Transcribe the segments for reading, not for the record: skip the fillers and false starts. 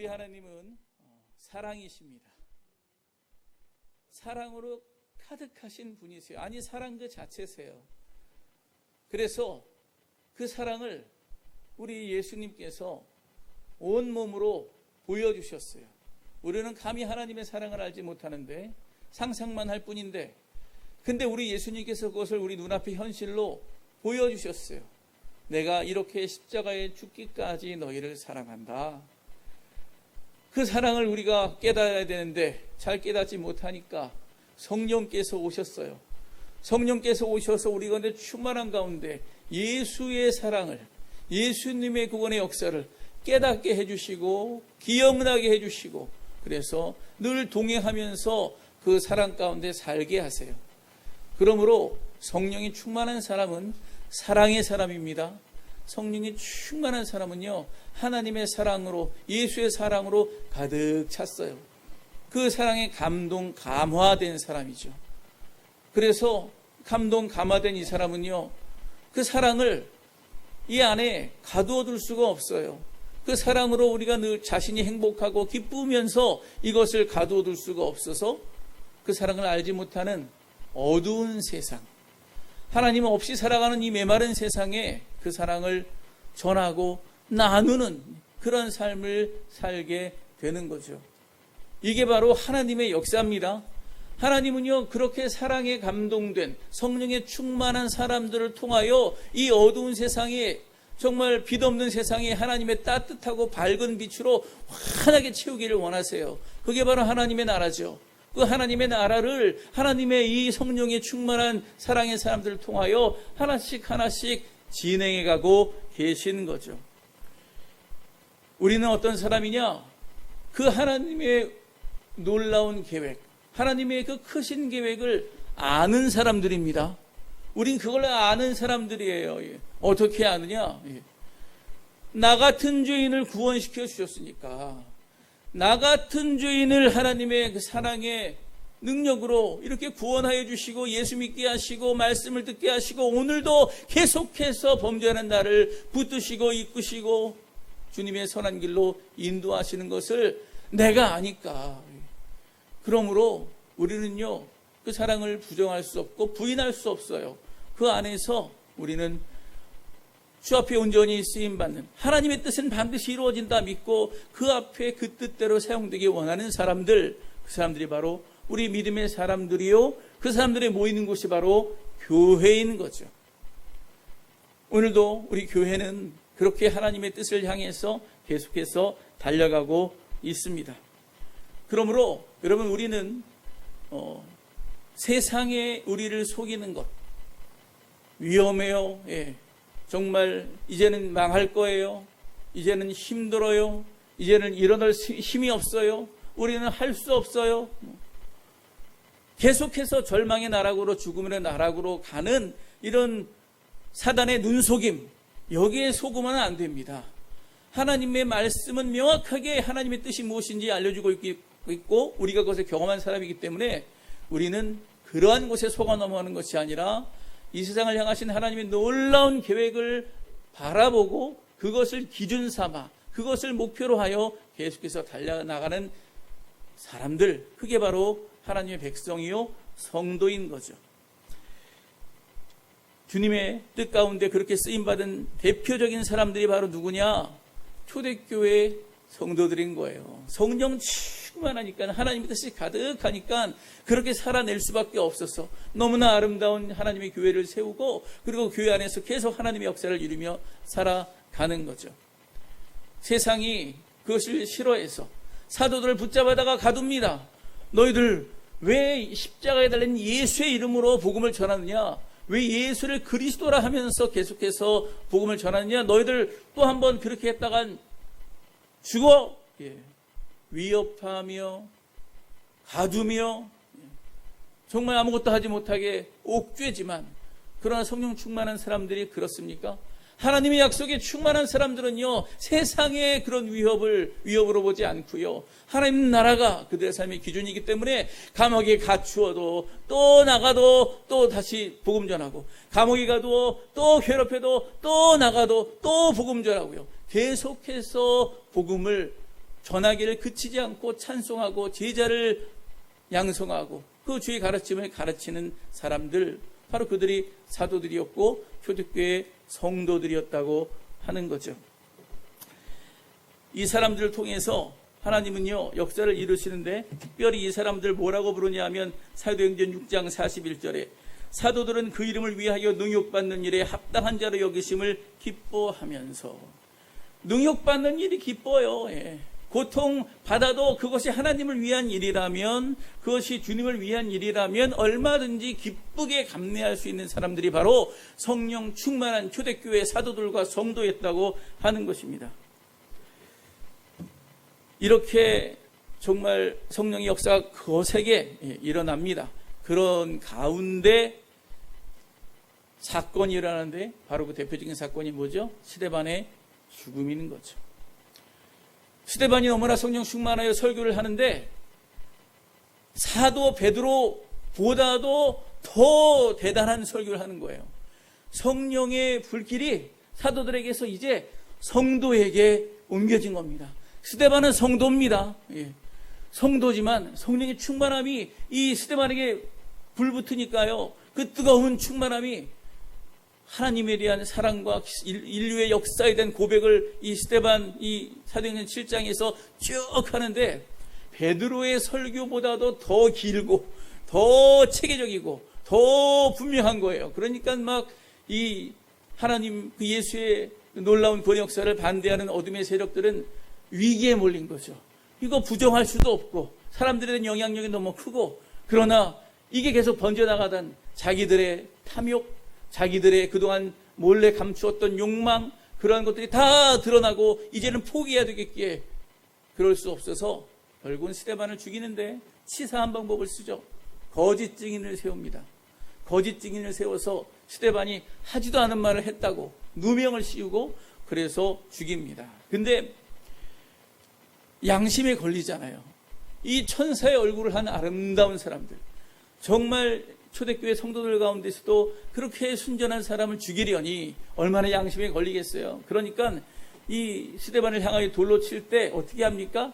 하나님은 사랑이십니다. 사랑으로 가득하신 분이세요. 아니, 사랑 그 자체세요. 그래서 그 사랑을 우리 예수님께서 온몸으로 보여주셨어요. 우리는 감히 하나님의 사랑을 알지 못하는데, 상상만 할 뿐인데, 근데 우리 예수님께서 그것을 우리 눈앞에 현실로 보여주셨어요. 내가 이렇게 십자가에 죽기까지 너희를 사랑한다. 그 사랑을 우리가 깨달아야 되는데 잘 깨닫지 못하니까 성령께서 오셨어요. 성령께서 오셔서 우리 가운데 충만한 가운데 예수의 사랑을, 예수님의 구원의 역사를 깨닫게 해주시고 기억나게 해주시고, 그래서 늘 동행하면서 그 사랑 가운데 살게 하세요. 그러므로 성령이 충만한 사람은 사랑의 사람입니다. 성령이 충만한 사람은요, 하나님의 사랑으로, 예수의 사랑으로 가득 찼어요. 그 사랑에 감동 감화된 사람이죠. 그래서 감동 감화된 이 사람은요, 그 사랑을 이 안에 가두어둘 수가 없어요. 그 사랑으로 우리가 늘 자신이 행복하고 기쁘면서 이것을 가두어둘 수가 없어서 그 사랑을 알지 못하는 어두운 세상, 하나님 없이 살아가는 이 메마른 세상에 그 사랑을 전하고 나누는 그런 삶을 살게 되는 거죠. 이게 바로 하나님의 역사입니다. 하나님은요, 그렇게 사랑에 감동된 성령에 충만한 사람들을 통하여 이 어두운 세상에, 정말 빛없는 세상에 하나님의 따뜻하고 밝은 빛으로 환하게 채우기를 원하세요. 그게 바로 하나님의 나라죠. 그 하나님의 나라를 하나님의 이 성령에 충만한 사랑의 사람들을 통하여 하나씩 하나씩 진행해 가고 계신 거죠. 우리는 어떤 사람이냐? 그 하나님의 놀라운 계획, 하나님의 그 크신 계획을 아는 사람들입니다. 우린 그걸 아는 사람들이에요. 어떻게 아느냐? 나 같은 죄인을 구원시켜 주셨으니까, 나 같은 죄인을 하나님의 그 사랑의 능력으로 이렇게 구원하여 주시고 예수 믿게 하시고 말씀을 듣게 하시고 오늘도 계속해서 범죄하는 나를 붙드시고 이끄시고 주님의 선한 길로 인도하시는 것을 내가 아니까. 그러므로 우리는요, 그 사랑을 부정할 수 없고 부인할 수 없어요. 그 안에서 우리는 주 앞에 온전히 쓰임받는 하나님의 뜻은 반드시 이루어진다 믿고 그 앞에 그 뜻대로 사용되기 원하는 사람들, 그 사람들이 바로 우리 믿음의 사람들이요, 그 사람들이 모이는 곳이 바로 교회인 거죠. 오늘도 우리 교회는 그렇게 하나님의 뜻을 향해서 계속해서 달려가고 있습니다. 그러므로 여러분, 우리는 세상에 우리를 속이는 것 위험해요. 정말 이제는 망할 거예요. 이제는 힘들어요. 이제는 일어날 힘이 없어요. 우리는 할 수 없어요. 계속해서 절망의 나락으로, 죽음의 나락으로 가는 이런 사단의 눈속임, 여기에 속으면 안 됩니다. 하나님의 말씀은 명확하게 하나님의 뜻이 무엇인지 알려주고 있고 우리가 그것을 경험한 사람이기 때문에 우리는 그러한 곳에 속아 넘어가는 것이 아니라 이 세상을 향하신 하나님의 놀라운 계획을 바라보고 그것을 기준 삼아 그것을 목표로 하여 계속해서 달려나가는 사람들, 그게 바로 하나님의 백성이요 성도인 거죠. 주님의 뜻 가운데 그렇게 쓰임받은 대표적인 사람들이 바로 누구냐? 초대교회 성도들인 거예요. 성령 충만하니까, 하나님의 뜻이 가득하니까 그렇게 살아낼 수밖에 없어서 너무나 아름다운 하나님의 교회를 세우고, 그리고 교회 안에서 계속 하나님의 역사를 이루며 살아가는 거죠. 세상이 그것을 싫어해서 사도들을 붙잡아다가 가둡니다. 너희들 왜 십자가에 달린 예수의 이름으로 복음을 전하느냐? 왜 예수를 그리스도라 하면서 계속해서 복음을 전하느냐? 너희들 또 한번 그렇게 했다간 죽어! 위협하며 가두며 정말 아무것도 하지 못하게 옥죄지만, 그러나 성령 충만한 사람들이 그렇습니까? 하나님의 약속에 충만한 사람들은요, 세상의 그런 위협으로 보지 않고요, 하나님 나라가 그들의 삶의 기준이기 때문에 감옥에 갇히어도 또 나가도 또 다시 복음 전하고, 감옥에 가도 또 괴롭혀도 또 나가도 또 복음 전하고요, 계속해서 복음을 전하기를 그치지 않고 찬송하고 제자를 양성하고 그 주의 가르침을 가르치는 사람들, 바로 그들이 사도들이었고 초대교회 성도들이었다고 하는 거죠. 이 사람들을 통해서 하나님은요 역사를 이루시는데, 특별히 이 사람들 뭐라고 부르냐 하면 사도행전 6장 41절에 사도들은 그 이름을 위하여 능욕받는 일에 합당한 자로 여기심을 기뻐하면서, 능욕받는 일이 기뻐요. 예. 고통받아도 그것이 하나님을 위한 일이라면, 그것이 주님을 위한 일이라면 얼마든지 기쁘게 감내할 수 있는 사람들이 바로 성령 충만한 초대교회 사도들과 성도였다고 하는 것입니다. 이렇게 정말 성령의 역사가 거세게 일어납니다. 그런 가운데 사건이 일어나는데, 바로 그 대표적인 사건이 뭐죠? 스데반의 죽음이 있는 거죠. 스데반이 너무나 성령 충만하여 설교를 하는데 사도 베드로보다도 더 대단한 설교를 하는 거예요. 성령의 불길이 사도들에게서 이제 성도에게 옮겨진 겁니다. 스데반은 성도입니다. 예. 성도지만 성령의 충만함이 이 스데반에게 불붙으니까요, 그 뜨거운 충만함이 하나님에 대한 사랑과 인류의 역사에 대한 고백을 이 스데반 이 사도행전 7장에서 쭉 하는데, 베드로의 설교보다도 더 길고 더 체계적이고 더 분명한 거예요. 그러니까 막 이 하나님 그 예수의 놀라운 구원 역사를 반대하는 어둠의 세력들은 위기에 몰린 거죠. 이거 부정할 수도 없고 사람들에 대한 영향력이 너무 크고, 그러나 이게 계속 번져나가던 자기들의 탐욕, 자기들의 그동안 몰래 감추었던 욕망, 그러한 것들이 다 드러나고 이제는 포기해야 되겠기에 그럴 수 없어서 결국은 스데반을 죽이는데 치사한 방법을 쓰죠. 거짓 증인을 세웁니다. 거짓 증인을 세워서 스데반이 하지도 않은 말을 했다고 누명을 씌우고 그래서 죽입니다. 근데 양심에 걸리잖아요. 이 천사의 얼굴을 한 아름다운 사람들, 정말 초대교회 성도들 가운데서도 그렇게 순전한 사람을 죽이려니 얼마나 양심에 걸리겠어요. 그러니까 이 스데반을 향하여 돌로 칠 때 어떻게 합니까?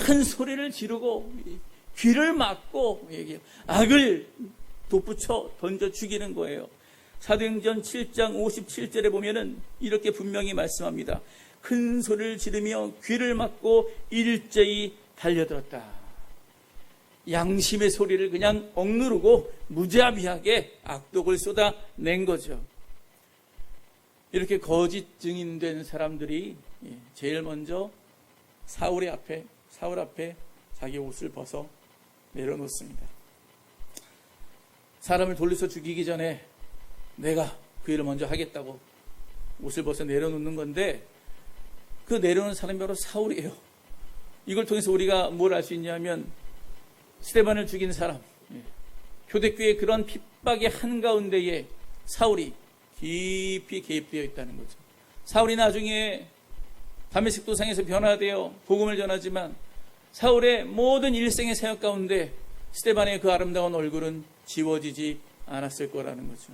큰 소리를 지르고 귀를 막고 악을 돋붙여 던져 죽이는 거예요. 사도행전 7장 57절에 보면은 이렇게 분명히 말씀합니다. 큰 소리를 지르며 귀를 막고 일제히 달려들었다. 양심의 소리를 그냥 억누르고 무자비하게 악독을 쏟아낸 거죠. 이렇게 거짓 증인된 사람들이 제일 먼저 사울 앞에 자기 옷을 벗어 내려놓습니다. 사람을 돌려서 죽이기 전에 내가 그 일을 먼저 하겠다고 옷을 벗어 내려놓는 건데, 그 내려놓은 사람이 바로 사울이에요. 이걸 통해서 우리가 뭘 알 수 있냐면, 스데반을 죽인 사람, 초대교회의 그런 핍박의 한가운데에 사울이 깊이 개입되어 있다는 거죠. 사울이 나중에 다메섹 도상에서 변화되어 복음을 전하지만 사울의 모든 일생의 사역 가운데 스데반의 그 아름다운 얼굴은 지워지지 않았을 거라는 거죠.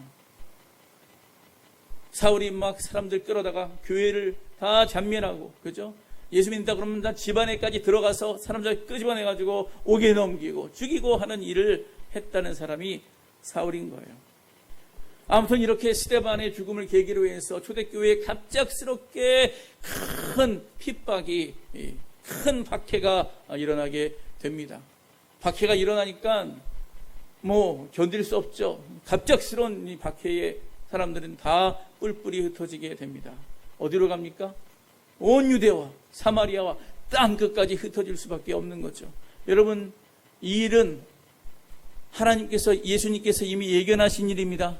사울이 막 사람들 끌어다가 교회를 다 잔멸하고, 그죠? 예수 믿는다 그러면 다 집안에까지 들어가서 사람들 끄집어내가지고 옥에 넘기고 죽이고 하는 일을 했다는 사람이 사울인 거예요. 아무튼 이렇게 스데반의 죽음을 계기로 해서 초대교회에 갑작스럽게 큰 핍박이, 큰 박해가 일어나게 됩니다. 박해가 일어나니까 뭐 견딜 수 없죠. 갑작스러운 이 박해에 사람들은 다 뿔뿔이 흩어지게 됩니다. 어디로 갑니까? 온 유대와 사마리아와 땅 끝까지 흩어질 수밖에 없는 거죠. 여러분, 이 일은 하나님께서, 예수님께서 이미 예견하신 일입니다.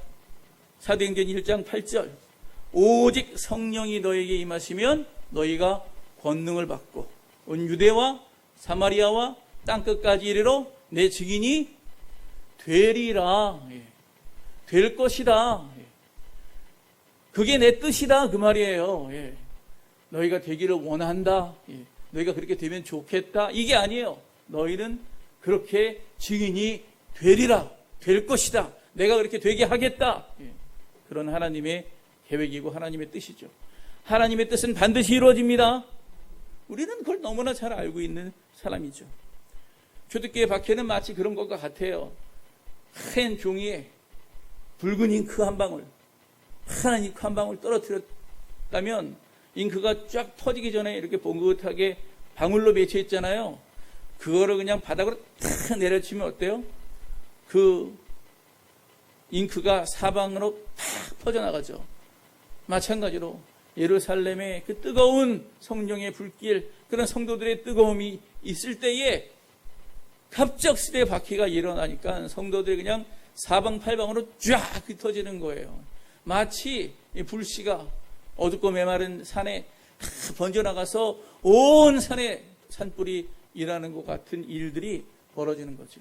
사도행전 1장 8절, 오직 성령이 너에게 임하시면 너희가 권능을 받고 온 유대와 사마리아와 땅 끝까지 이르러 내 증인이 되리라. 될 것이다. 그게 내 뜻이다, 그 말이에요. 너희가 되기를 원한다. 너희가 그렇게 되면 좋겠다. 이게 아니에요. 너희는 그렇게 증인이 되리라. 될 것이다. 내가 그렇게 되게 하겠다. 그런 하나님의 계획이고 하나님의 뜻이죠. 하나님의 뜻은 반드시 이루어집니다. 우리는 그걸 너무나 잘 알고 있는 사람이죠. 초대교회 박해는 마치 그런 것과 같아요. 하얀 종이에 붉은 잉크 한 방울, 하얀 잉크 한 방울 떨어뜨렸다면 잉크가 쫙 퍼지기 전에 이렇게 봉긋하게 방울로 맺혀 있잖아요. 그거를 그냥 바닥으로 탁 내려치면 어때요? 그 잉크가 사방으로 팍 퍼져나가죠. 마찬가지로 예루살렘의 그 뜨거운 성령의 불길, 그런 성도들의 뜨거움이 있을 때에 갑작스레 박해가 일어나니까 성도들이 그냥 사방팔방으로 쫙 흩어지는 거예요. 마치 불씨가 어둡고 메마른 산에 번져나가서 온 산에 산불이 일하는 것 같은 일들이 벌어지는 거죠.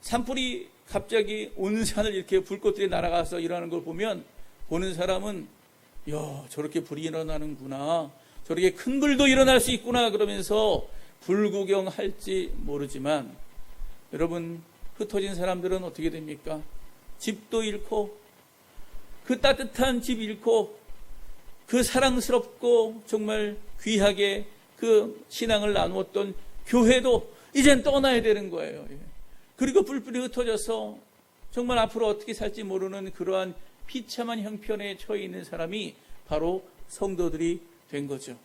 산불이 갑자기 온 산을 이렇게 불꽃들이 날아가서 일하는 걸 보면 보는 사람은 야, 저렇게 불이 일어나는구나, 저렇게 큰 불도 일어날 수 있구나 그러면서 불구경할지 모르지만, 여러분, 흩어진 사람들은 어떻게 됩니까? 집도 잃고, 그 따뜻한 집 잃고, 그 사랑스럽고 정말 귀하게 그 신앙을 나누었던 교회도 이젠 떠나야 되는 거예요. 그리고 뿔뿔이 흩어져서 정말 앞으로 어떻게 살지 모르는 그러한 비참한 형편에 처해 있는 사람이 바로 성도들이 된 거죠.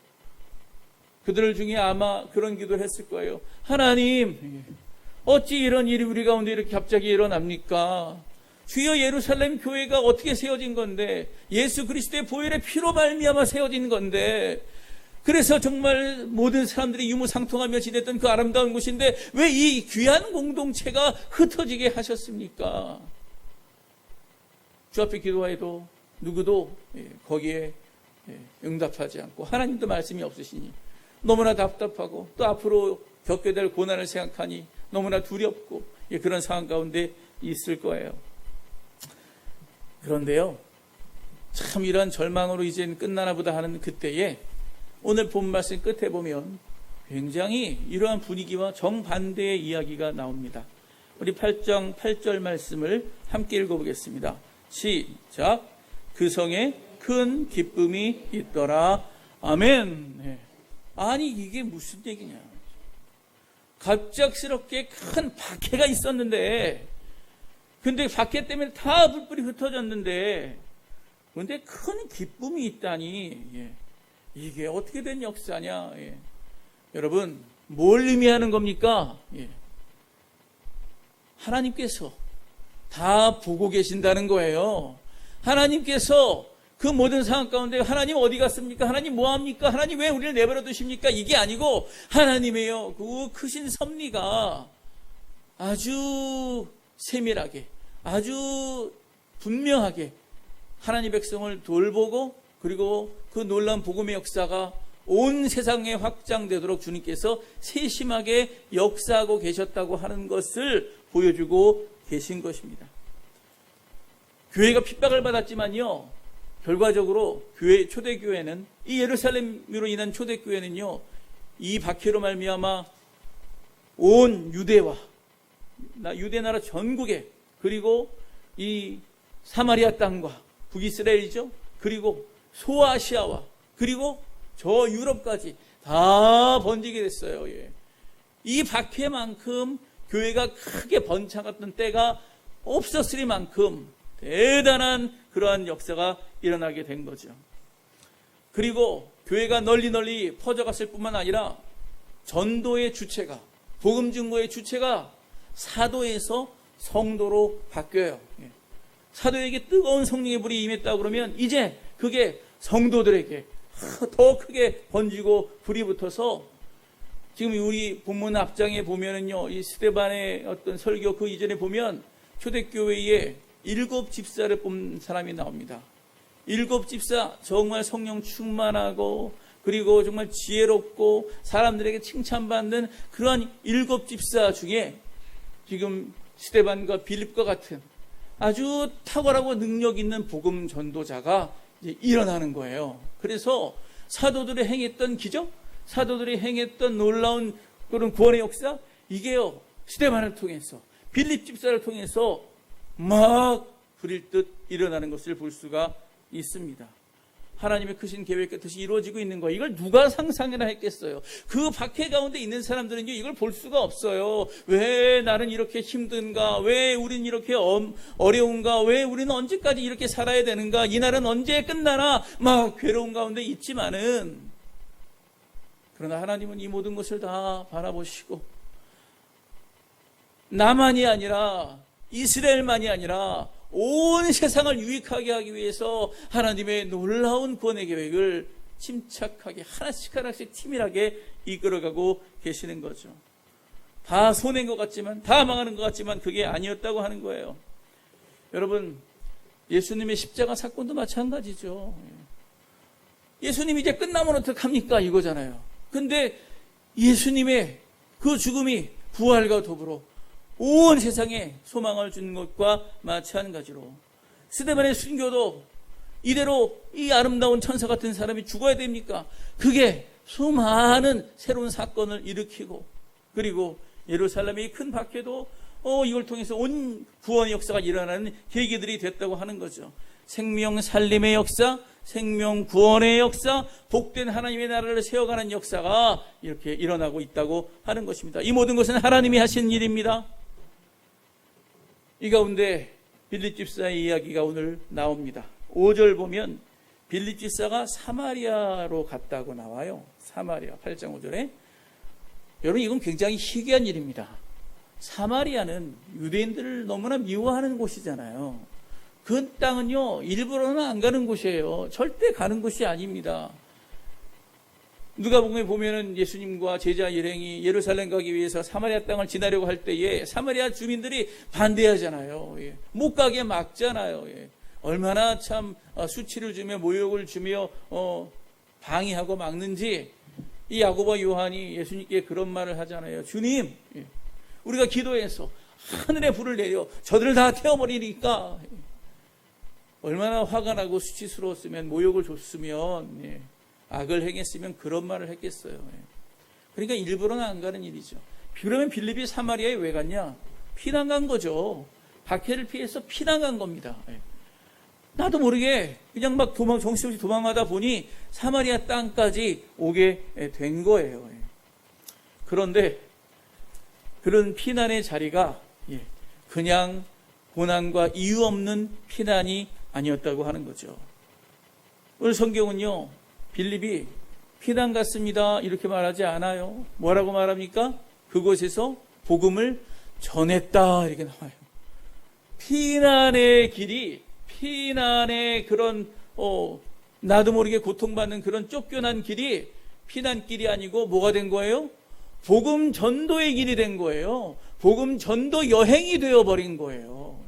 그들 중에 아마 그런 기도를 했을 거예요. 하나님, 어찌 이런 일이 우리 가운데 이렇게 갑자기 일어납니까? 주여, 예루살렘 교회가 어떻게 세워진 건데, 예수 그리스도의 보혈의 피로 말미암아 세워진 건데, 그래서 정말 모든 사람들이 유무상통하며 지냈던 그 아름다운 곳인데 왜 이 귀한 공동체가 흩어지게 하셨습니까? 주 앞에 기도해도 누구도 거기에 응답하지 않고, 하나님도 말씀이 없으시니 너무나 답답하고, 또 앞으로 겪게 될 고난을 생각하니 너무나 두렵고, 그런 상황 가운데 있을 거예요. 그런데요, 참 이런 절망으로 이젠 끝나나 보다 하는 그때에 오늘 본 말씀 끝에 보면 굉장히 이러한 분위기와 정반대의 이야기가 나옵니다. 우리 8장 8절 말씀을 함께 읽어보겠습니다. 시작. 그 성에 큰 기쁨이 있더라. 아멘. 아니, 이게 무슨 얘기냐. 갑작스럽게 큰 박해가 있었는데, 근데 박해 때문에 다 불불이 흩어졌는데, 근데 큰 기쁨이 있다니, 이게 어떻게 된 역사냐. 여러분, 뭘 의미하는 겁니까? 하나님께서 다 보고 계신다는 거예요. 하나님께서 그 모든 상황 가운데 하나님 어디 갔습니까? 하나님 뭐합니까? 하나님 왜 우리를 내버려 두십니까? 이게 아니고 하나님의요, 그 크신 섭리가 아주 세밀하게, 아주 분명하게 하나님 백성을 돌보고, 그리고 그 놀라운 복음의 역사가 온 세상에 확장되도록 주님께서 세심하게 역사하고 계셨다고 하는 것을 보여주고 계신 것입니다. 교회가 핍박을 받았지만요, 결과적으로 초대교회는, 이 예루살렘으로 인한 초대교회는요, 이 박해로 말미암아 온 유대와 유대 나라 전국에, 그리고 이 사마리아 땅과 북이스라엘이죠, 그리고 소아시아와 그리고 저 유럽까지 다 번지게 됐어요. 이 박해만큼 교회가 크게 번창했던 때가 없었으리만큼 대단한 그러한 역사가 일어나게 된 거죠. 그리고 교회가 널리 퍼져갔을 뿐만 아니라 전도의 주체가, 복음 증거의 주체가 사도에서 성도로 바뀌어요. 사도에게 뜨거운 성령의 불이 임했다고 그러면 이제 그게 성도들에게 더 크게 번지고 불이 붙어서, 지금 우리 본문 앞장에 보면은요, 이 스데반의 어떤 설교 그 이전에 보면 초대교회에 7 집사를 뽑은 사람이 나옵니다. 7 집사, 정말 성령 충만하고, 그리고 정말 지혜롭고 사람들에게 칭찬받는 그러한 7 집사 중에 지금 스데반과 빌립과 같은 아주 탁월하고 능력 있는 복음 전도자가 이제 일어나는 거예요. 그래서 사도들이 행했던 기적, 사도들이 행했던 놀라운 그런 구원의 역사, 이게요, 스데반을 통해서, 빌립 집사를 통해서 막 불일 듯 일어나는 것을 볼 수가 있습니다. 하나님의 크신 계획 뜻이 이루어지고 있는 거예요. 이걸 누가 상상이나 했겠어요? 그 박해 가운데 있는 사람들은요, 이걸 볼 수가 없어요. 왜 나는 이렇게 힘든가? 왜 우린 이렇게 어려운가? 왜 우리는 언제까지 이렇게 살아야 되는가? 이 날은 언제 끝나나? 막 괴로운 가운데 있지만은, 그러나 하나님은 이 모든 것을 다 바라보시고, 나만이 아니라, 이스라엘만이 아니라, 온 세상을 유익하게 하기 위해서 하나님의 놀라운 구원의 계획을 침착하게 하나씩 치밀하게 이끌어가고 계시는 거죠. 다 손해인 것 같지만, 다 망하는 것 같지만 그게 아니었다고 하는 거예요. 여러분, 예수님의 십자가 사건도 마찬가지죠. 예수님이 이제 끝나면 어떡합니까? 이거잖아요. 근데 예수님의 그 죽음이 부활과 더불어 온 세상에 소망을 주는 것과 마찬가지로 스데반의 순교도 이대로 이 아름다운 천사 같은 사람이 죽어야 됩니까? 그게 수많은 새로운 사건을 일으키고, 그리고 예루살렘의 큰 박해도 이걸 통해서 온 구원의 역사가 일어나는 계기들이 됐다고 하는 거죠. 생명 살림의 역사, 생명 구원의 역사, 복된 하나님의 나라를 세워가는 역사가 이렇게 일어나고 있다고 하는 것입니다. 이 모든 것은 하나님이 하신 일입니다. 이 가운데 빌립 집사의 이야기가 오늘 나옵니다. 5절 보면 빌립 집사가 사마리아로 갔다고 나와요. 사마리아 8장 5절에. 여러분, 이건 굉장히 희귀한 일입니다. 사마리아는 유대인들을 너무나 미워하는 곳이잖아요. 그 땅은요, 일부러는 안 가는 곳이에요. 절대 가는 곳이 아닙니다. 누가복음에 보면은 예수님과 제자 일행이 예루살렘 가기 위해서 사마리아 땅을 지나려고 할 때에 사마리아 주민들이 반대하잖아요. 못 가게 막잖아요. 얼마나 참 수치를 주며 모욕을 주며 방해하고 막는지 이 야고보와 요한이 예수님께 그런 말을 하잖아요. 주님, 우리가 기도해서 하늘에 불을 내려 저들을 다 태워버리니까 얼마나 화가 나고 수치스러웠으면, 모욕을 줬으면, 악을 행했으면 그런 말을 했겠어요. 그러니까 일부러는 안 가는 일이죠. 그러면 빌립이 사마리아에 왜 갔냐? 피난 간 거죠. 박해를 피해서 피난 간 겁니다. 나도 모르게 그냥 막 정신없이 도망가다 보니 사마리아 땅까지 오게 된 거예요. 그런데 그런 피난의 자리가 그냥 고난과 이유 없는 피난이 아니었다고 하는 거죠. 오늘 성경은요, 빌립이 피난 갔습니다 이렇게 말하지 않아요. 뭐라고 말합니까? 그곳에서 복음을 전했다 이렇게 나와요. 피난의 길이, 피난의 그런 나도 모르게 고통받는 그런 쫓겨난 길이 피난길이 아니고 뭐가 된 거예요? 복음 전도의 길이 된 거예요. 복음 전도 여행이 되어버린 거예요.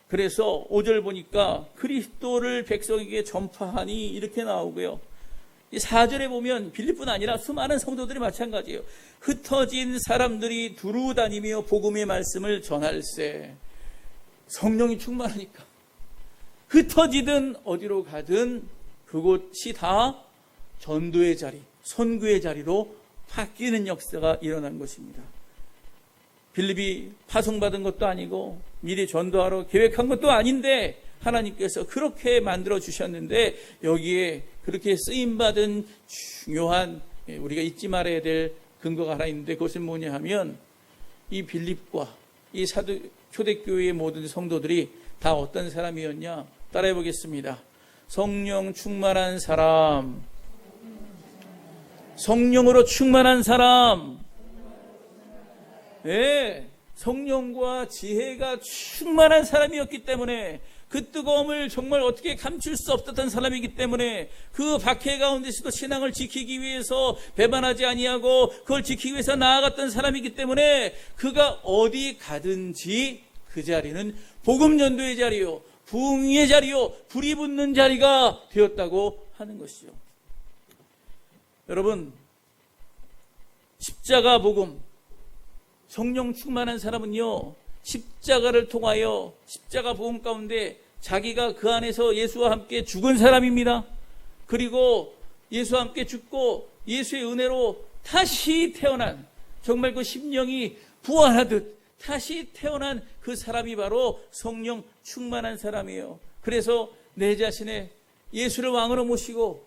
그래서 5절 보니까 그리스도를 백성에게 전파하니 이렇게 나오고요. 4절에 보면 빌립뿐 아니라 수많은 성도들이 마찬가지예요. 흩어진 사람들이 두루 다니며 복음의 말씀을 전할세. 성령이 충만하니까 흩어지든 어디로 가든 그곳이 다 전도의 자리, 선교의 자리로 바뀌는 역사가 일어난 것입니다. 빌립이 파송받은 것도 아니고 미리 전도하러 계획한 것도 아닌데 하나님께서 그렇게 만들어 주셨는데 여기에 그렇게 쓰임받은 중요한 우리가 잊지 말아야 될 근거가 하나 있는데 그것은 뭐냐 하면 이 빌립과 이 초대교회의 모든 성도들이 다 어떤 사람이었냐? 따라해 보겠습니다. 성령 충만한 사람, 성령으로 충만한 사람, 성령과 지혜가 충만한 사람이었기 때문에 그 뜨거움을 정말 어떻게 감출 수 없었던 사람이기 때문에 그 박해 가운데서도 신앙을 지키기 위해서 배반하지 아니하고 그걸 지키기 위해서 나아갔던 사람이기 때문에 그가 어디 가든지 그 자리는 복음 전도의 자리요, 부흥의 자리요, 불이 붙는 자리가 되었다고 하는 것이죠. 여러분, 십자가 복음, 성령 충만한 사람은요, 십자가를 통하여 십자가 복음 가운데 자기가 그 안에서 예수와 함께 죽은 사람입니다. 그리고 예수와 함께 죽고 예수의 은혜로 다시 태어난, 정말 그 심령이 부활하듯 다시 태어난 그 사람이 바로 성령 충만한 사람이에요. 그래서 내 자신의 예수를 왕으로 모시고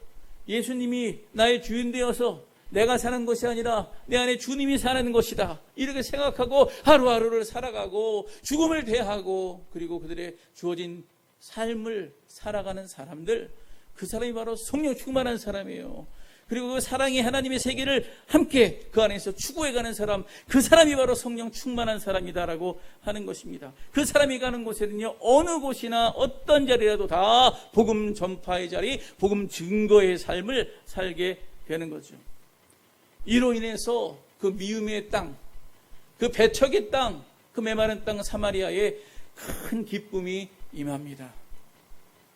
예수님이 나의 주인 되어서 내가 사는 것이 아니라 내 안에 주님이 사는 것이다, 이렇게 생각하고 하루하루를 살아가고 죽음을 대하고 그리고 그들의 주어진 삶을 살아가는 사람들, 그 사람이 바로 성령 충만한 사람이에요. 그리고 그 사랑이 하나님의 세계를 함께 그 안에서 추구해가는 사람, 그 사람이 바로 성령 충만한 사람이다라고 하는 것입니다. 그 사람이 가는 곳에는요, 어느 곳이나 어떤 자리라도 다 복음 전파의 자리, 복음 증거의 삶을 살게 되는 거죠. 이로 인해서 그 미움의 땅, 그 배척의 땅, 그 메마른 땅 사마리아에 큰 기쁨이 임합니다.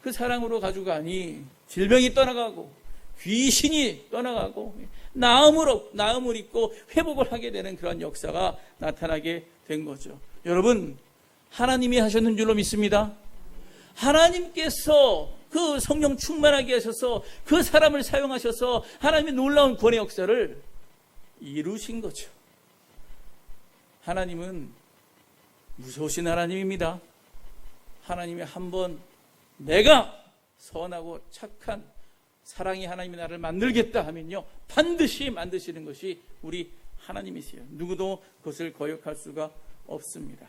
그 사랑으로 가져가니 질병이 떠나가고 귀신이 떠나가고 나음을 입고 회복을 하게 되는 그런 역사가 나타나게 된 거죠. 여러분, 하나님이 하셨는 줄로 믿습니다. 하나님께서 그 성령 충만하게 하셔서 그 사람을 사용하셔서 하나님의 놀라운 구원의 역사를 이루신 거죠. 하나님은 무서우신 하나님입니다. 하나님이 한번 내가 선하고 착한 사랑이 하나님이 나를 만들겠다 하면요, 반드시 만드시는 것이 우리 하나님이세요. 누구도 그것을 거역할 수가 없습니다.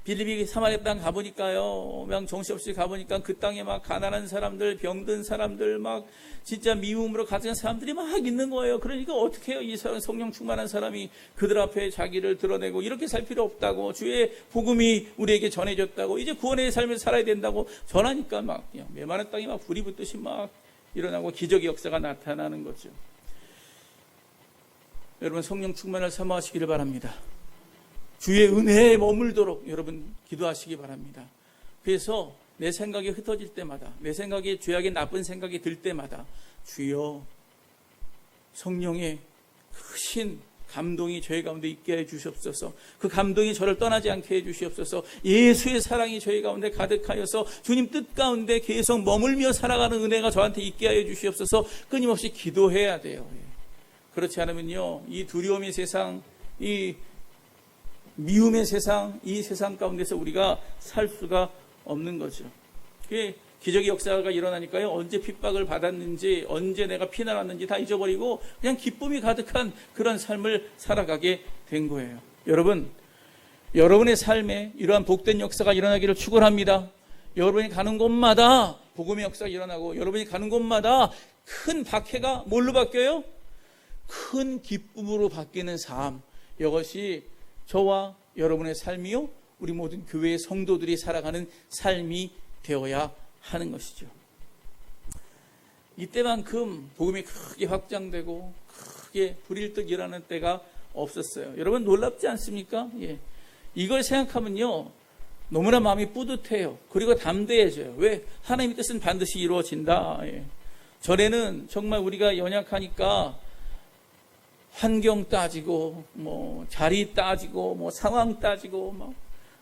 빌립이 사마리아 땅 가보니까요, 그냥 정신없이 가보니까 그 땅에 막 가난한 사람들, 병든 사람들, 막 진짜 미움으로 가득한 사람들이 막 있는 거예요. 그러니까 어떻게 해요? 이 사람, 성령 충만한 사람이 그들 앞에 자기를 드러내고 이렇게 살 필요 없다고, 주의 복음이 우리에게 전해졌다고, 이제 구원의 삶을 살아야 된다고 전하니까 막 그냥 메마른 땅이 막 불이 붙듯이 막 일어나고 기적의 역사가 나타나는 거죠. 여러분, 성령 충만을 사모하시기를 바랍니다. 주의 은혜에 머물도록 여러분 기도하시기 바랍니다. 그래서 내 생각이 흩어질 때마다, 내 생각에 죄악의 나쁜 생각이 들 때마다 주여, 성령의 크신 감동이 저희 가운데 있게 해 주시옵소서. 그 감동이 저를 떠나지 않게 해 주시옵소서. 예수의 사랑이 저희 가운데 가득하여서 주님 뜻 가운데 계속 머물며 살아가는 은혜가 저한테 있게 하여 주시옵소서. 끊임없이 기도해야 돼요. 그렇지 않으면요, 이 두려움의 세상, 이 미움의 세상, 이 세상 가운데서 우리가 살 수가 없는 거죠. 그게 기적의 역사가 일어나니까요, 언제 핍박을 받았는지, 언제 내가 피난왔는지 다 잊어버리고 그냥 기쁨이 가득한 그런 삶을 살아가게 된 거예요. 여러분, 여러분의 삶에 이러한 복된 역사가 일어나기를 축원합니다. 여러분이 가는 곳마다 복음의 역사가 일어나고, 여러분이 가는 곳마다 큰 박해가 뭘로 바뀌어요? 큰 기쁨으로 바뀌는 삶. 이것이 저와 여러분의 삶이요, 우리 모든 교회의 성도들이 살아가는 삶이 되어야 하는 것이죠. 이때만큼 복음이 크게 확장되고 크게 불일 듯 일어나는 때가 없었어요. 여러분, 놀랍지 않습니까? 예. 이걸 생각하면요, 너무나 마음이 뿌듯해요. 그리고 담대해져요. 왜? 하나님의 뜻은 반드시 이루어진다. 예. 전에는 정말 우리가 연약하니까 환경 따지고, 자리 따지고, 상황 따지고,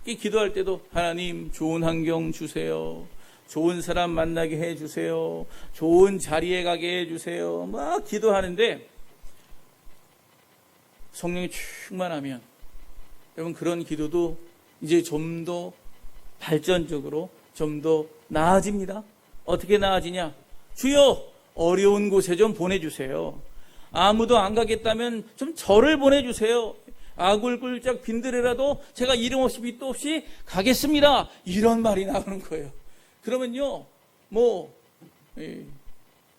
기도할 때도 하나님 좋은 환경 주세요. 좋은 사람 만나게 해주세요. 좋은 자리에 가게 해주세요. 막 기도하는데, 성령이 충만하면, 여러분, 그런 기도도 이제 좀 더 발전적으로 좀 더 나아집니다. 어떻게 나아지냐? 주여, 어려운 곳에 좀 보내주세요. 아무도 안 가겠다면 좀 저를 보내주세요. 아굴굴짝 빈들에라도 제가 이름 없이 밑도 없이 가겠습니다. 이런 말이 나오는 거예요. 그러면요,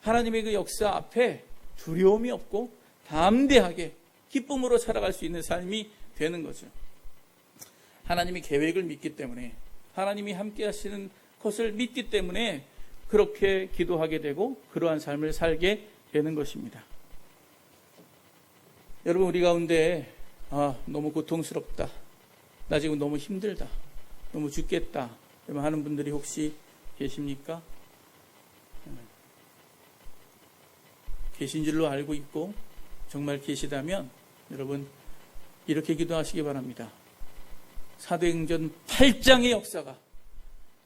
하나님의 그 역사 앞에 두려움이 없고 담대하게 기쁨으로 살아갈 수 있는 삶이 되는 거죠. 하나님의 계획을 믿기 때문에, 하나님이 함께 하시는 것을 믿기 때문에 그렇게 기도하게 되고 그러한 삶을 살게 되는 것입니다. 여러분, 우리 가운데 너무 고통스럽다, 나 지금 너무 힘들다, 너무 죽겠다 하는 분들이 혹시 계십니까? 계신 줄로 알고 있고 정말 계시다면 여러분, 이렇게 기도하시기 바랍니다. 사도행전 8장의 역사가,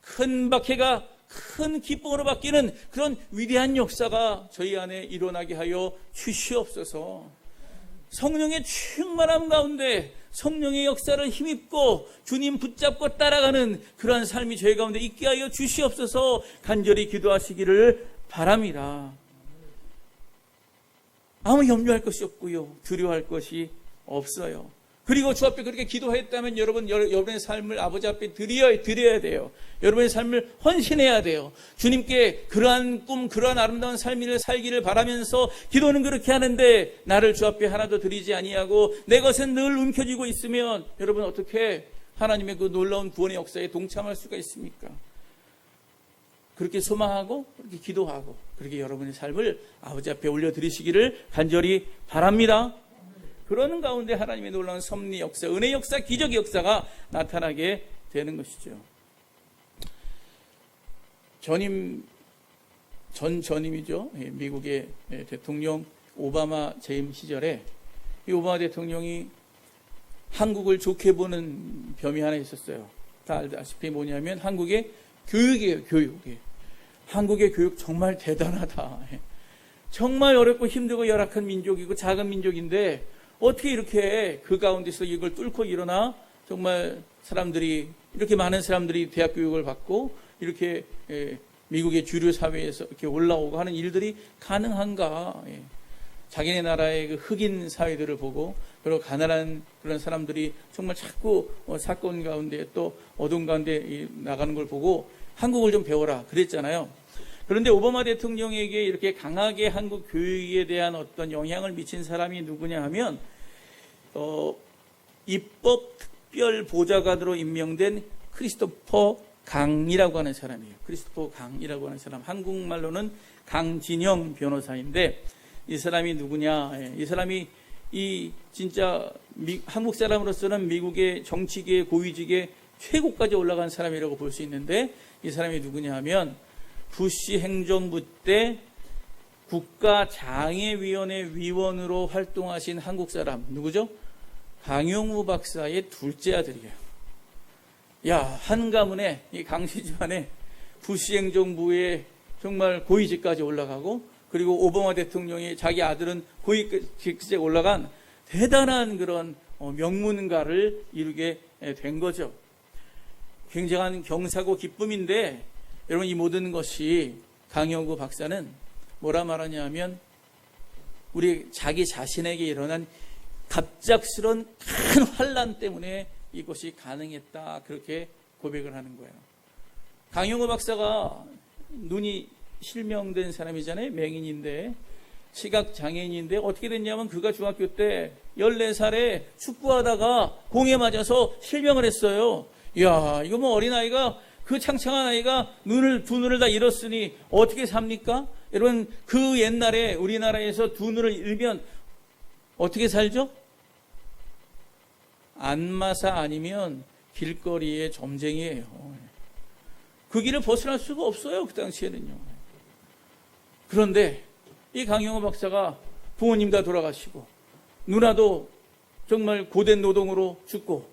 큰 박해가 큰 기쁨으로 바뀌는 그런 위대한 역사가 저희 안에 일어나게 하여 주시옵소서. 성령의 충만함 가운데 성령의 역사를 힘입고 주님 붙잡고 따라가는 그러한 삶이 저희 가운데 있게 하여 주시옵소서 간절히 기도하시기를 바랍니다. 아무 염려할 것이 없고요. 두려워할 것이 없어요. 그리고 주 앞에 그렇게 기도했다면 여러분의 삶을 아버지 앞에 드려야 돼요. 여러분의 삶을 헌신해야 돼요. 주님께 그러한 꿈, 그러한 아름다운 삶을 살기를 바라면서 기도는 그렇게 하는데 나를 주 앞에 하나도 드리지 아니하고 내 것은 늘 움켜쥐고 있으면 여러분 어떻게 하나님의 그 놀라운 구원의 역사에 동참할 수가 있습니까? 그렇게 소망하고 그렇게 기도하고 그렇게 여러분의 삶을 아버지 앞에 올려드리시기를 간절히 바랍니다. 그러는 가운데 하나님의 놀라운 섭리 역사, 은혜 역사, 기적의 역사가 나타나게 되는 것이죠. 전임이죠. 미국의 대통령 오바마 재임 시절에 이 오바마 대통령이 한국을 좋게 보는 점이 하나 있었어요. 다 알다시피 뭐냐면 한국의 교육이에요. 교육. 한국의 교육 정말 대단하다. 정말 어렵고 힘들고 열악한 민족이고 작은 민족인데 어떻게 이렇게 그 가운데서 이걸 뚫고 일어나 정말 사람들이 이렇게 많은 사람들이 대학 교육을 받고 이렇게 미국의 주류 사회에서 이렇게 올라오고 하는 일들이 가능한가? 자기네 나라의 그 흑인 사회들을 보고 그리고 가난한 그런 사람들이 정말 자꾸 사건 가운데 또 어둠 가운데 나가는 걸 보고 한국을 좀 배워라 그랬잖아요. 그런데 오바마 대통령에게 이렇게 강하게 한국 교육에 대한 어떤 영향을 미친 사람이 누구냐 하면 입법 특별 보좌관으로 임명된 크리스토퍼 강이라고 하는 사람이에요. 크리스토퍼 강이라고 하는 사람, 한국말로는 강진영 변호사인데 이 사람이 누구냐? 이 사람이 진짜 한국 사람으로서는 미국의 정치계의 고위직의 최고까지 올라간 사람이라고 볼 수 있는데 이 사람이 누구냐 하면 부시 행정부 때 국가장애위원회 위원으로 활동하신 한국 사람 누구죠? 강용우 박사의 둘째 아들이에요. 야, 한 가문에 이 강씨 집안에 부시 행정부의 정말 고위직까지 올라가고 그리고 오바마 대통령이 자기 아들은 고위직에 올라간 대단한 그런 명문가를 이루게 된 거죠. 굉장한 경사고 기쁨인데 여러분 이 모든 것이 강용구 박사는 뭐라 말하냐 하면 우리 자기 자신에게 일어난 갑작스런 큰 환난 때문에 이것이 가능했다 그렇게 고백을 하는 거예요. 강용구 박사가 눈이 실명된 사람이잖아요. 맹인인데 시각장애인인데 어떻게 됐냐면 그가 중학교 때 14살에 축구하다가 공에 맞아서 실명을 했어요. 이야 이거 뭐 어린아이가 그 창창한 아이가 두 눈을 다 잃었으니 어떻게 삽니까? 여러분 그 옛날에 우리나라에서 두 눈을 잃으면 어떻게 살죠? 안마사 아니면 길거리의 점쟁이에요. 그 길을 벗어날 수가 없어요. 그 당시에는요. 그런데 이 강용호 박사가 부모님 다 돌아가시고 누나도 정말 고된 노동으로 죽고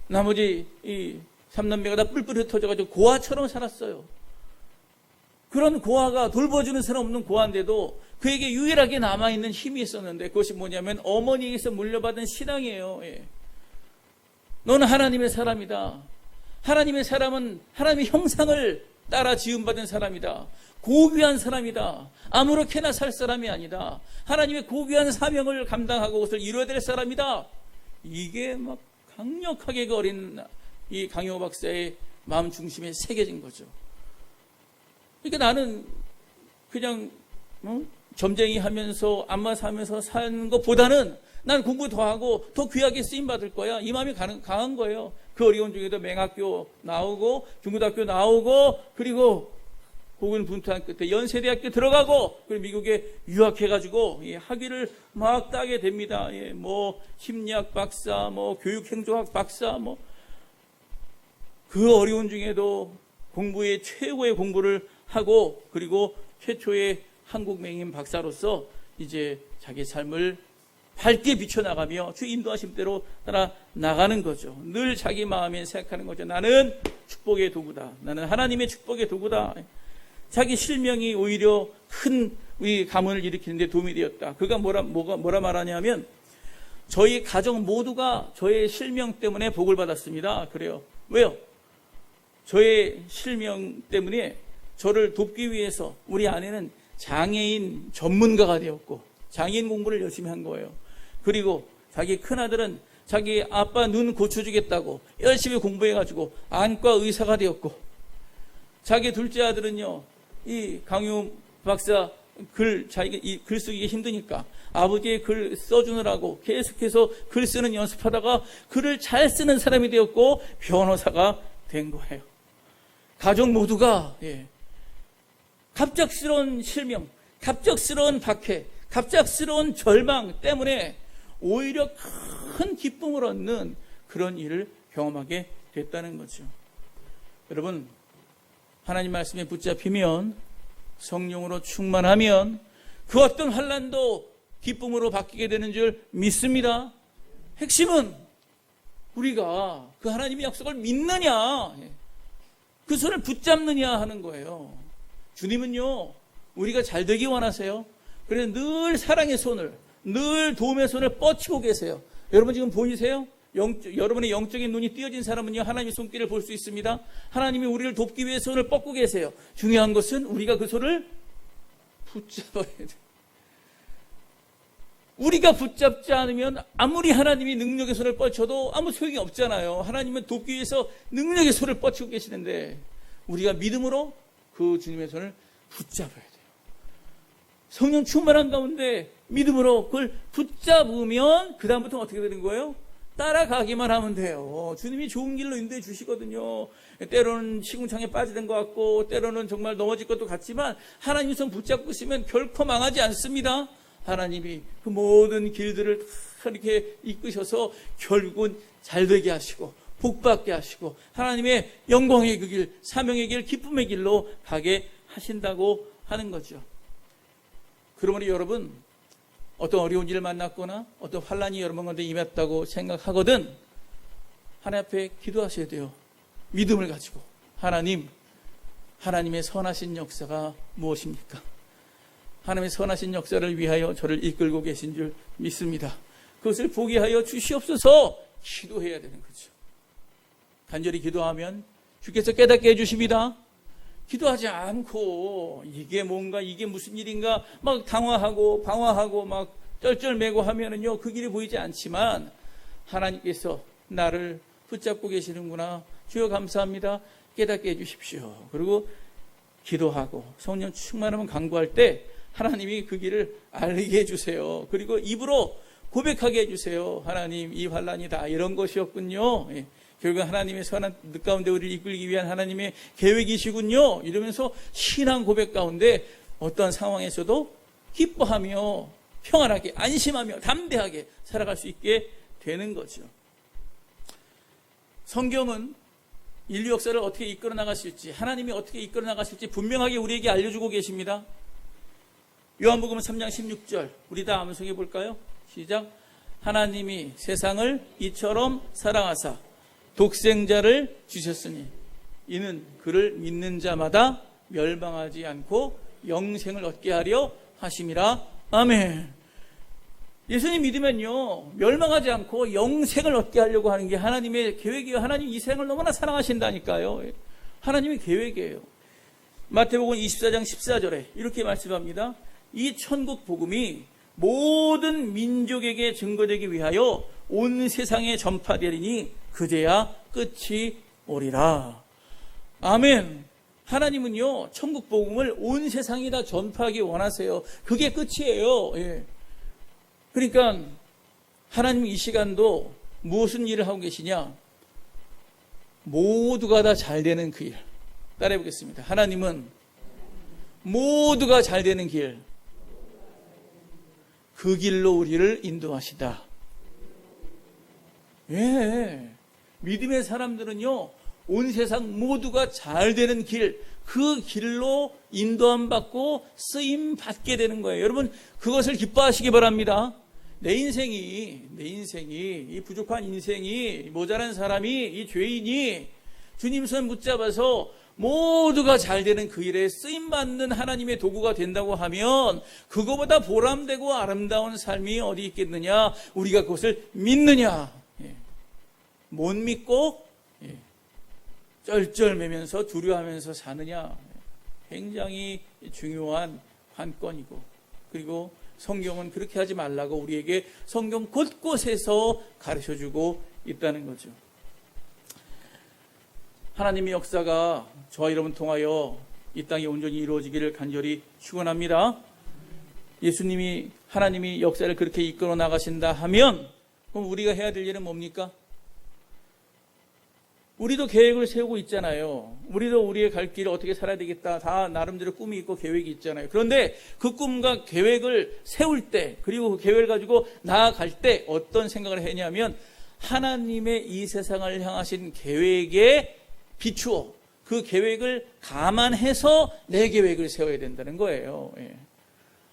나머지 이 삼남매가 다 뿔뿔이 흩어져가지고 고아처럼 살았어요. 그런 고아가 돌봐주는 사람 없는 고아인데도 그에게 유일하게 남아있는 힘이 있었는데 그것이 뭐냐면 어머니에게서 물려받은 신앙이에요. 너는 하나님의 사람이다. 하나님의 사람은 하나님의 형상을 따라 지음받은 사람이다. 고귀한 사람이다. 아무렇게나 살 사람이 아니다. 하나님의 고귀한 사명을 감당하고 그것을 이루어야 될 사람이다. 이게 막 강력하게 그 어린 이 강용호 박사의 마음 중심에 새겨진 거죠. 그러니까 나는 그냥 점쟁이 하면서 안마사 하면서 사는 것보다는 난 공부 더 하고 더 귀하게 쓰임받을 거야. 이 마음이 강한 거예요. 그 어려운 중에도 맹학교 나오고 중고등학교 나오고 그리고 고군분투한 끝에 연세대학교 들어가고 그리고 미국에 유학해가지고 학위를 막 따게 됩니다. 뭐 심리학 박사, 뭐 교육행정학 박사, 뭐 그 어려운 중에도 공부에 최고의 공부를 하고 그리고 최초의 한국 맹인 박사로서 이제 자기 삶을 밝게 비춰나가며 주 인도하심대로 따라 나가는 거죠. 늘 자기 마음에 생각하는 거죠. 나는 축복의 도구다. 나는 하나님의 축복의 도구다. 자기 실명이 오히려 큰 가문을 일으키는 데 도움이 되었다. 그가 뭐라 말하냐면 저희 가정 모두가 저의 실명 때문에 복을 받았습니다. 그래요. 왜요? 저의 실명 때문에 저를 돕기 위해서 우리 아내는 장애인 전문가가 되었고 장애인 공부를 열심히 한 거예요. 그리고 자기 큰아들은 자기 아빠 눈 고쳐주겠다고 열심히 공부해가지고 안과 의사가 되었고, 자기 둘째 아들은요, 이 강유 박사 자기가 이 글 쓰기가 힘드니까 아버지의 글 써주느라고 계속해서 글 쓰는 연습하다가 글을 잘 쓰는 사람이 되었고 변호사가 된 거예요. 가족 모두가 갑작스러운 실명, 갑작스러운 박해, 갑작스러운 절망 때문에 오히려 큰 기쁨을 얻는 그런 일을 경험하게 됐다는 거죠. 여러분, 하나님 말씀에 붙잡히면, 성령으로 충만하면 그 어떤 환난도 기쁨으로 바뀌게 되는 줄 믿습니다. 핵심은 우리가 그 하나님의 약속을 믿느냐, 그 손을 붙잡느냐 하는 거예요. 주님은요, 우리가 잘 되기 원하세요. 그래서 늘 사랑의 손을, 늘 도움의 손을 뻗치고 계세요. 여러분 지금 보이세요? 여러분의 영적인 눈이 띄어진 사람은요, 하나님의 손길을 볼 수 있습니다. 하나님이 우리를 돕기 위해 손을 뻗고 계세요. 중요한 것은 우리가 그 손을 붙잡아야 돼요. 우리가 붙잡지 않으면 아무리 하나님이 능력의 손을 뻗쳐도 아무 소용이 없잖아요. 하나님은 돕기 위해서 능력의 손을 뻗치고 계시는데 우리가 믿음으로 그 주님의 손을 붙잡아야 돼요. 성령 충만한 가운데 믿음으로 그걸 붙잡으면 그 다음부터 어떻게 되는 거예요? 따라가기만 하면 돼요. 주님이 좋은 길로 인도해 주시거든요. 때로는 시궁창에 빠지는 것 같고 때로는 정말 넘어질 것도 같지만 하나님 손 붙잡고 있으면 결코 망하지 않습니다. 하나님이 그 모든 길들을 다 이렇게 이끄셔서 결국은 잘 되게 하시고 복받게 하시고 하나님의 영광의 그 길, 사명의 길, 기쁨의 길로 가게 하신다고 하는 거죠. 그러므로 여러분, 어떤 어려운 일을 만났거나 어떤 환난이 여러분 가운데 임했다고 생각하거든 하나님 앞에 기도하셔야 돼요. 믿음을 가지고 하나님의 선하신 역사가 무엇입니까? 하나님의 선하신 역사를 위하여 저를 이끌고 계신 줄 믿습니다. 그것을 보게 하여 주시옵소서 기도해야 되는 거죠. 간절히 기도하면 주께서 깨닫게 해주십니다. 기도하지 않고 이게 뭔가 이게 무슨 일인가 막 당황하고 방황하고 막 쩔쩔매고 하면은요 그 길이 보이지 않지만 하나님께서 나를 붙잡고 계시는구나, 주여 감사합니다, 깨닫게 해주십시오. 그리고 기도하고 성령 충만하면 간구할 때 하나님이 그 길을 알게 해주세요. 그리고 입으로 고백하게 해주세요. 하나님, 이 환난이 다 이런 것이었군요. 결국 하나님의 선한 뜻 가운데 우리를 이끌기 위한 하나님의 계획이시군요. 이러면서 신앙 고백 가운데 어떠한 상황에서도 기뻐하며 평안하게 안심하며 담대하게 살아갈 수 있게 되는 거죠. 성경은 인류 역사를 어떻게 이끌어 나가실지, 하나님이 어떻게 이끌어 나가실지 분명하게 우리에게 알려주고 계십니다. 요한복음 3장 16절 우리 다 암송해 볼까요? 시작. 하나님이 세상을 이처럼 사랑하사 독생자를 주셨으니 이는 그를 믿는 자마다 멸망하지 않고 영생을 얻게 하려 하심이라. 아멘. 예수님 믿으면요 멸망하지 않고 영생을 얻게 하려고 하는 게 하나님의 계획이에요. 하나님 이 세상을 너무나 사랑하신다니까요. 하나님의 계획이에요. 마태복음 24장 14절에 이렇게 말씀합니다. 이 천국 복음이 모든 민족에게 증거되기 위하여 온 세상에 전파되리니 그제야 끝이 오리라. 아멘. 하나님은요 천국 복음을 온 세상에 다 전파하기 원하세요. 그게 끝이에요. 그러니까 하나님 이 시간도 무슨 일을 하고 계시냐? 모두가 다 잘 되는 그 일. 따라해 보겠습니다. 하나님은 모두가 잘 되는 길, 그 길로 우리를 인도하시다. 믿음의 사람들은요 온 세상 모두가 잘 되는 길, 그 길로 인도함 받고 쓰임 받게 되는 거예요. 여러분 그것을 기뻐하시기 바랍니다. 내 인생이 이 부족한 인생이 모자란 사람이 이 죄인이 주님 손 붙잡아서 모두가 잘 되는 그 일에 쓰임받는 하나님의 도구가 된다고 하면 그거보다 보람되고 아름다운 삶이 어디 있겠느냐? 우리가 그것을 믿느냐? 못 믿고 쩔쩔매면서 두려워하면서 사느냐? 굉장히 중요한 관건이고, 그리고 성경은 그렇게 하지 말라고 우리에게 성경 곳곳에서 가르쳐주고 있다는 거죠. 하나님의 역사가 저와 여러분 통하여 이 땅에 온전히 이루어지기를 간절히 축원합니다. 예수님이, 하나님이 역사를 그렇게 이끌어 나가신다 하면 그럼 우리가 해야 될 일은 뭡니까? 우리도 계획을 세우고 있잖아요. 우리도 우리의 갈 길을 어떻게 살아야 되겠다. 다 나름대로 꿈이 있고 계획이 있잖아요. 그런데 그 꿈과 계획을 세울 때, 그리고 그 계획을 가지고 나아갈 때 어떤 생각을 했냐면 하나님의 이 세상을 향하신 계획에 비추어 그 계획을 감안해서 내 계획을 세워야 된다는 거예요.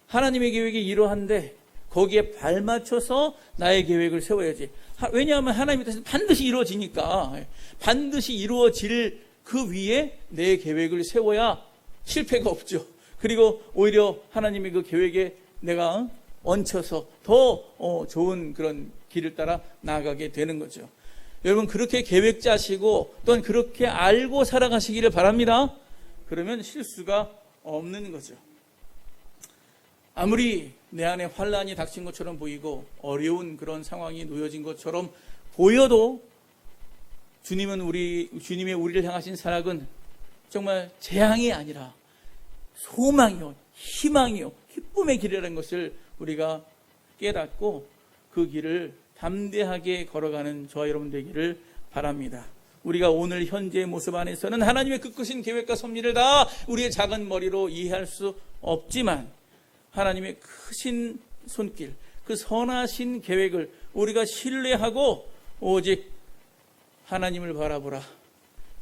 하나님의 계획이 이러한데 거기에 발맞춰서 나의 계획을 세워야지. 왜냐하면 하나님의 뜻은 반드시 이루어지니까, 반드시 이루어질 그 위에 내 계획을 세워야 실패가 없죠. 그리고 오히려 하나님의 그 계획에 내가 얹혀서 더 좋은 그런 길을 따라 나아가게 되는 거죠. 여러분, 그렇게 계획 짜시고 또한 그렇게 알고 살아가시기를 바랍니다. 그러면 실수가 없는 거죠. 아무리 내 안에 환란이 닥친 것처럼 보이고 어려운 그런 상황이 놓여진 것처럼 보여도 주님의 우리를 향하신 사랑은 정말 재앙이 아니라 소망이요, 희망이요, 기쁨의 길이라는 것을 우리가 깨닫고 그 길을 담대하게 걸어가는 저와 여러분 되기를 바랍니다. 우리가 오늘 현재의 모습 안에서는 하나님의 끝끝인 계획과 섭리를 다 우리의 작은 머리로 이해할 수 없지만 하나님의 크신 손길, 그 선하신 계획을 우리가 신뢰하고 오직 하나님을 바라보라,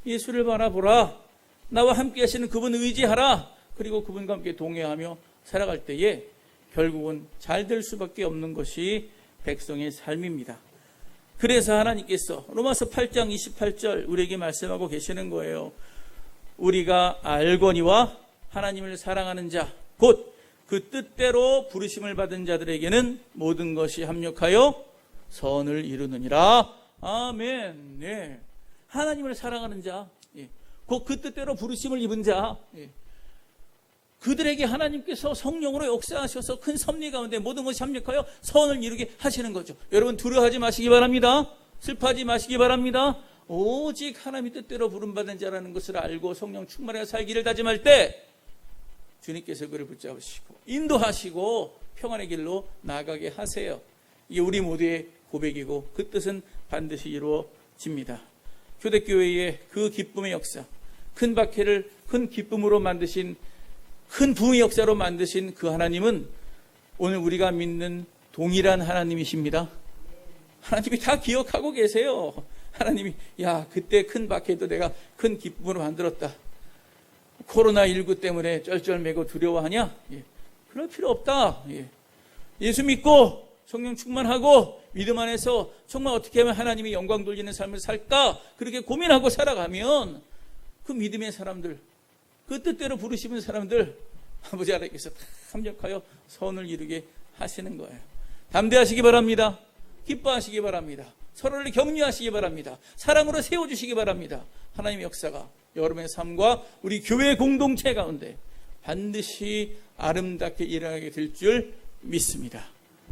예수를 바라보라, 나와 함께 하시는 그분 의지하라, 그리고 그분과 함께 동행하며 살아갈 때에 결국은 잘 될 수밖에 없는 것이 백성의 삶입니다. 그래서 하나님께서 로마서 8장 28절 우리에게 말씀하고 계시는 거예요. 우리가 알거니와 하나님을 사랑하는 자 곧 그 뜻대로 부르심을 받은 자들에게는 모든 것이 합력하여 선을 이루느니라. 아멘. 네. 하나님을 사랑하는 자, 곧 그 뜻대로 부르심을 입은 자, 그들에게 하나님께서 성령으로 역사하셔서 큰 섭리 가운데 모든 것이 합력하여 선을 이루게 하시는 거죠. 여러분, 두려워하지 마시기 바랍니다. 슬퍼하지 마시기 바랍니다. 오직 하나님의 뜻대로 부름받은 자라는 것을 알고 성령 충만하여 살기를 다짐할 때 주님께서 그를 붙잡으시고 인도하시고 평안의 길로 나아가게 하세요. 이게 우리 모두의 고백이고 그 뜻은 반드시 이루어집니다. 교대교회의 그 기쁨의 역사, 큰 박해를 큰 기쁨으로 만드신, 큰 부흥의 역사로 만드신 그 하나님은 오늘 우리가 믿는 동일한 하나님이십니다. 하나님이 다 기억하고 계세요. 하나님이 야, 그때 큰 박해도 내가 큰 기쁨으로 만들었다. 코로나19 때문에 쩔쩔매고 두려워하냐? 그럴 필요 없다. 예수 믿고 성령 충만하고 믿음 안에서 정말 어떻게 하면 하나님이 영광 돌리는 삶을 살까? 그렇게 고민하고 살아가면 그 믿음의 사람들, 그 뜻대로 부르시는 사람들 아버지 하나님께서 다 합력하여 선을 이루게 하시는 거예요. 담대하시기 바랍니다. 기뻐하시기 바랍니다. 서로를 격려하시기 바랍니다. 사랑으로 세워주시기 바랍니다. 하나님의 역사가 여러분의 삶과 우리 교회 공동체 가운데 반드시 아름답게 일어나게 될 줄 믿습니다.